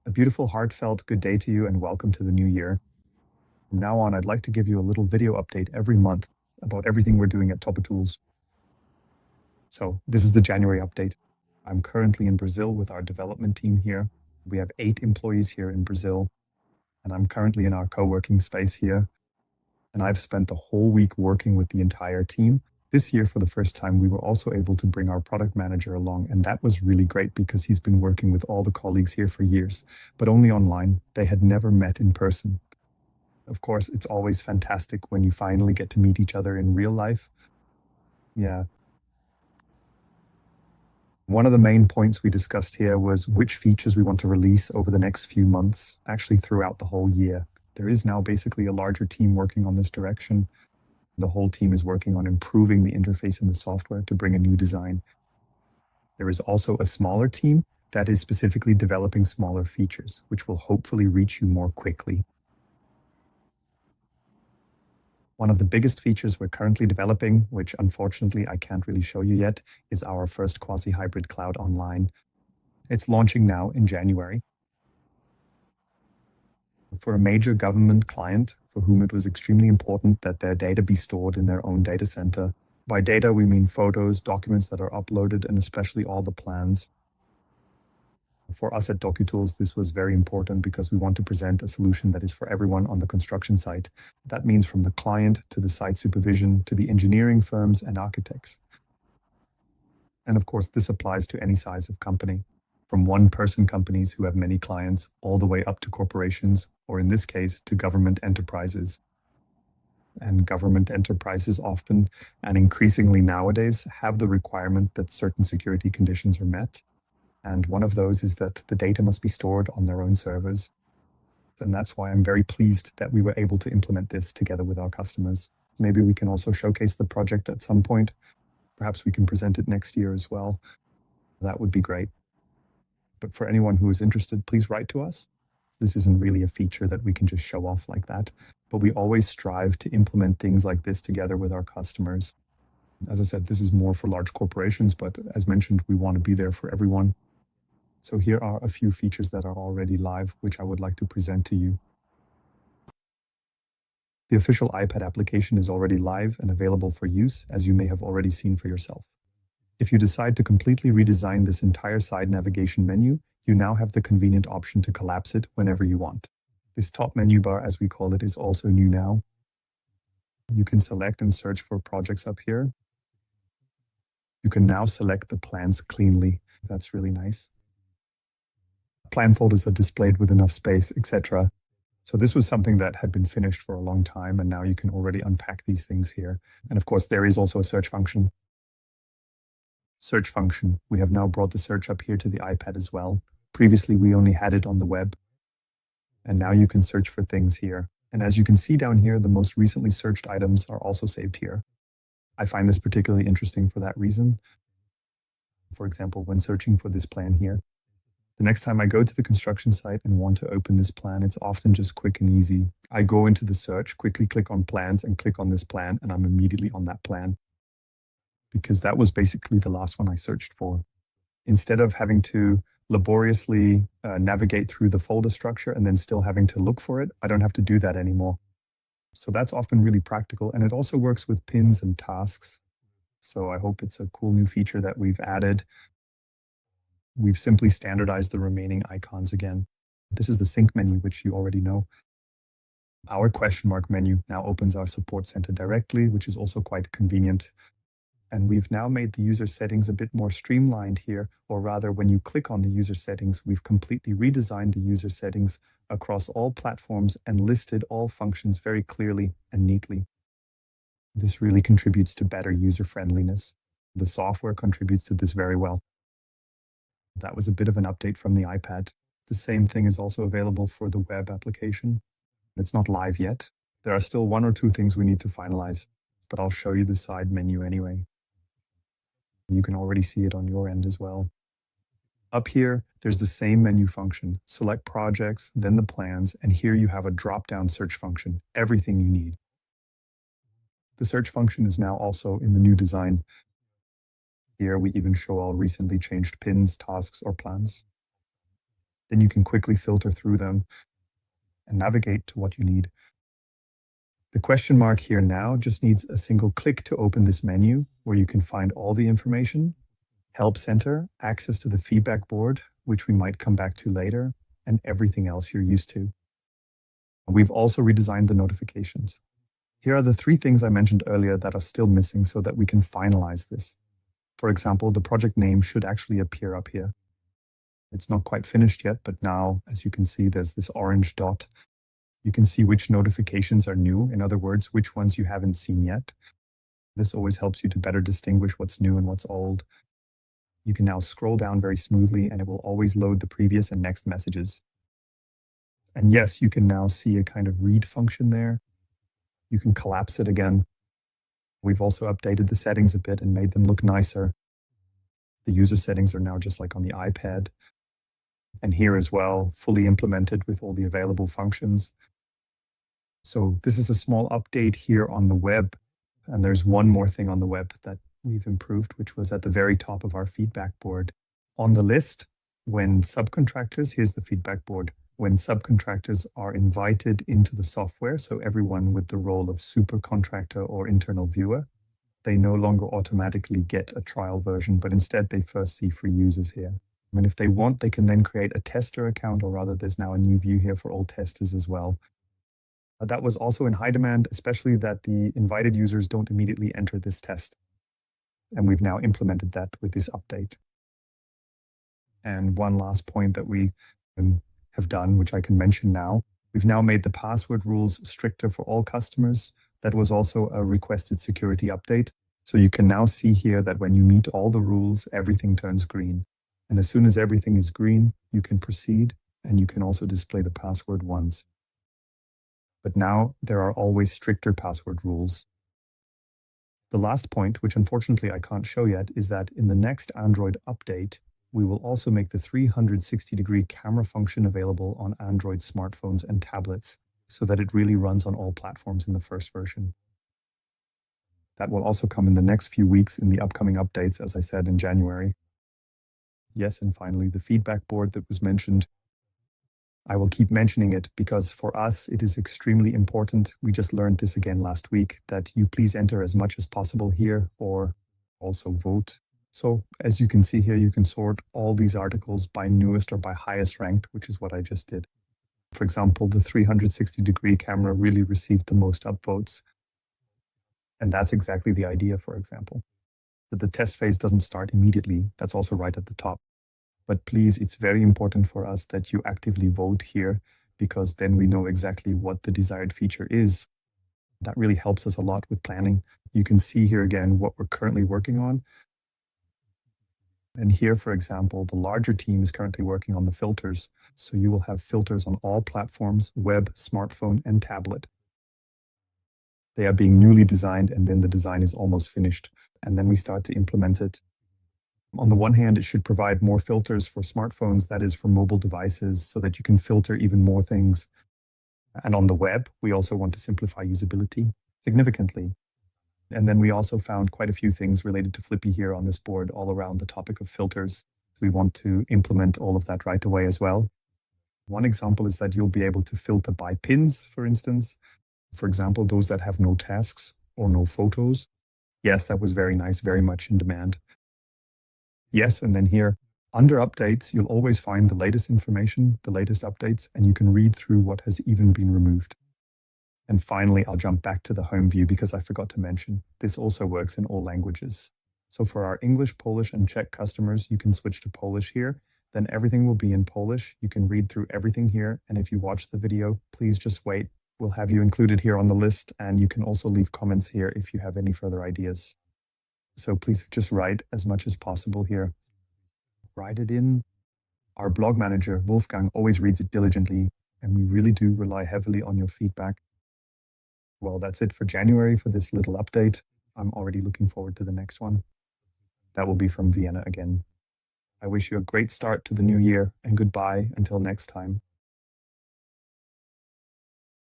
A beautiful, heartfelt good day to you and welcome to the new year. From now on, I'd like to give you a little video update every month about everything we're doing at Topo Tools. So this is the January update. I'm currently in Brazil with our development team here. We have 8 employees here in Brazil, and I'm currently in our co-working space here. And I've spent the whole week working with the entire team. This year, for the first time, we were also able to bring our product manager along, and that was really great because he's been working with all the colleagues here for years, but only online. They had never met in person. Of course, it's always fantastic when you finally get to meet each other in real life. Yeah. One of the main points we discussed here was which features we want to release over the next few months, actually throughout the whole year. There is now basically a larger team working on this direction. The whole team is working on improving the interface in the software to bring a new design. There is also a smaller team that is specifically developing smaller features, which will hopefully reach you more quickly. One of the biggest features we're currently developing, which unfortunately I can't really show you yet, is our first quasi-hybrid cloud online. It's launching now in January. For a major government client for whom it was extremely important that their data be stored in their own data center. By data, we mean photos, documents that are uploaded, and especially all the plans. For us at docu, this was very important because we want to present a solution that is for everyone on the construction site. That means from the client to the site supervision to the engineering firms and architects. And of course, this applies to any size of company, from one-person companies who have many clients all the way up to corporations, or in this case, to government enterprises. And government enterprises often, and increasingly nowadays, have the requirement that certain security conditions are met. And one of those is that the data must be stored on their own servers. And that's why I'm very pleased that we were able to implement this together with our customers. Maybe we can also showcase the project at some point. Perhaps we can present it next year as well. That would be great. But for anyone who is interested, please write to us. This isn't really a feature that we can just show off like that, but we always strive to implement things like this together with our customers. As I said, this is more for large corporations, but as mentioned, we want to be there for everyone. So here are a few features that are already live, which I would like to present to you. The official iPad application is already live and available for use, as you may have already seen for yourself. If you decide to completely redesign this entire side navigation menu, you now have the convenient option to collapse it whenever you want. This top menu bar, as we call it, is also new now. You can select and search for projects up here. You can now select the plans cleanly. That's really nice. Plan folders are displayed with enough space, etc. So this was something that had been finished for a long time, and now you can already unpack these things here. And of course, there is also a search function. Search function. We have now brought the search up here to the iPad as well. Previously, we only had it on the web. And now you can search for things here. And as you can see down here, the most recently searched items are also saved here. I find this particularly interesting for that reason. For example, when searching for this plan here. The next time I go to the construction site and want to open this plan, it's often just quick and easy. I go into the search, quickly click on plans and click on this plan, and I'm immediately on that plan. Because that was basically the last one I searched for. Instead of having to laboriously navigate through the folder structure and then still having to look for it, I don't have to do that anymore. So that's often really practical, and it also works with pins and tasks. So I hope it's a cool new feature that we've added. We've simply standardized the remaining icons again. This is the sync menu, which you already know. Our question mark menu now opens our support center directly, which is also quite convenient. And we've now made the user settings a bit more streamlined here, or rather, when you click on the user settings, we've completely redesigned the user settings across all platforms and listed all functions very clearly and neatly. This really contributes to better user friendliness. The software contributes to this very well. That was a bit of an update from the iPad. The same thing is also available for the web application. It's not live yet. There are still 1 or 2 things we need to finalize, but I'll show you the side menu anyway. You can already see it on your end as well. Up here, there's the same menu function. Select projects, then the plans, and here you have a drop-down search function, everything you need. The search function is now also in the new design. Here we even show all recently changed pins, tasks, or plans. Then you can quickly filter through them and navigate to what you need. The question mark here now just needs a single click to open this menu where you can find all the information, Help Center, access to the feedback board, which we might come back to later, and everything else you're used to. We've also redesigned the notifications. Here are the 3 things I mentioned earlier that are still missing so that we can finalize this. For example, the project name should actually appear up here. It's not quite finished yet, but now, as you can see, there's this orange dot. You can see which notifications are new. In other words, which ones you haven't seen yet. This always helps you to better distinguish what's new and what's old. You can now scroll down very smoothly and it will always load the previous and next messages. And yes, you can now see a kind of read function there. You can collapse it again. We've also updated the settings a bit and made them look nicer. The user settings are now just like on the iPad. And here as well, fully implemented with all the available functions. So this is a small update here on the web. And there's one more thing on the web that we've improved, which was at the very top of our feedback board. On the list, when subcontractors, here's the feedback board, when subcontractors are invited into the software, so everyone with the role of super contractor or internal viewer, they no longer automatically get a trial version, but instead they first see free users here. And if they want, they can then create a tester account, or rather there's now a new view here for all testers as well. That was also in high demand, especially that the invited users don't immediately enter this test. And we've now implemented that with this update. And one last point that we have done, which I can mention now, we've now made the password rules stricter for all customers. That was also a requested security update. So you can now see here that when you meet all the rules, everything turns green. And as soon as everything is green, you can proceed, and you can also display the password once. But now there are always stricter password rules. The last point, which unfortunately I can't show yet, is that in the next Android update, we will also make the 360-degree camera function available on Android smartphones and tablets, so that it really runs on all platforms in the first version. That will also come in the next few weeks in the upcoming updates, as I said, in January. Yes, and finally, the feedback board that was mentioned. I will keep mentioning it because for us, it is extremely important. We just learned this again last week, that you please enter as much as possible here or also vote. So as you can see here, you can sort all these articles by newest or by highest ranked, which is what I just did. For example, the 360-degree camera really received the most upvotes. And that's exactly the idea, for example, that the test phase doesn't start immediately. That's also right at the top. But please, it's very important for us that you actively vote here, because then we know exactly what the desired feature is. That really helps us a lot with planning. You can see here again what we're currently working on. And here, for example, the larger team is currently working on the filters. So you will have filters on all platforms, web, smartphone, and tablet. They are being newly designed, and then the design is almost finished. And then we start to implement it. On the one hand, it should provide more filters for smartphones, that is for mobile devices, so that you can filter even more things. And on the web, we also want to simplify usability significantly. And then we also found quite a few things related to Flippy here on this board all around the topic of filters. We want to implement all of that right away as well. One example is that you'll be able to filter by pins, for instance. For example, those that have no tasks or no photos. Yes, that was very nice, very much in demand. Yes, and then here, under updates, you'll always find the latest information, the latest updates, and you can read through what has even been removed. And finally, I'll jump back to the home view because I forgot to mention, this also works in all languages. So for our English, Polish, and Czech customers, you can switch to Polish here. Then everything will be in Polish. You can read through everything here. And if you watch the video, please just wait. We'll have you included here on the list. And you can also leave comments here if you have any further ideas. So please just write as much as possible here. Write it in. Our blog manager, Wolfgang, always reads it diligently, and we really do rely heavily on your feedback. Well, that's it for January for this little update. I'm already looking forward to the next one. That will be from Vienna again. I wish you a great start to the new year, and goodbye until next time.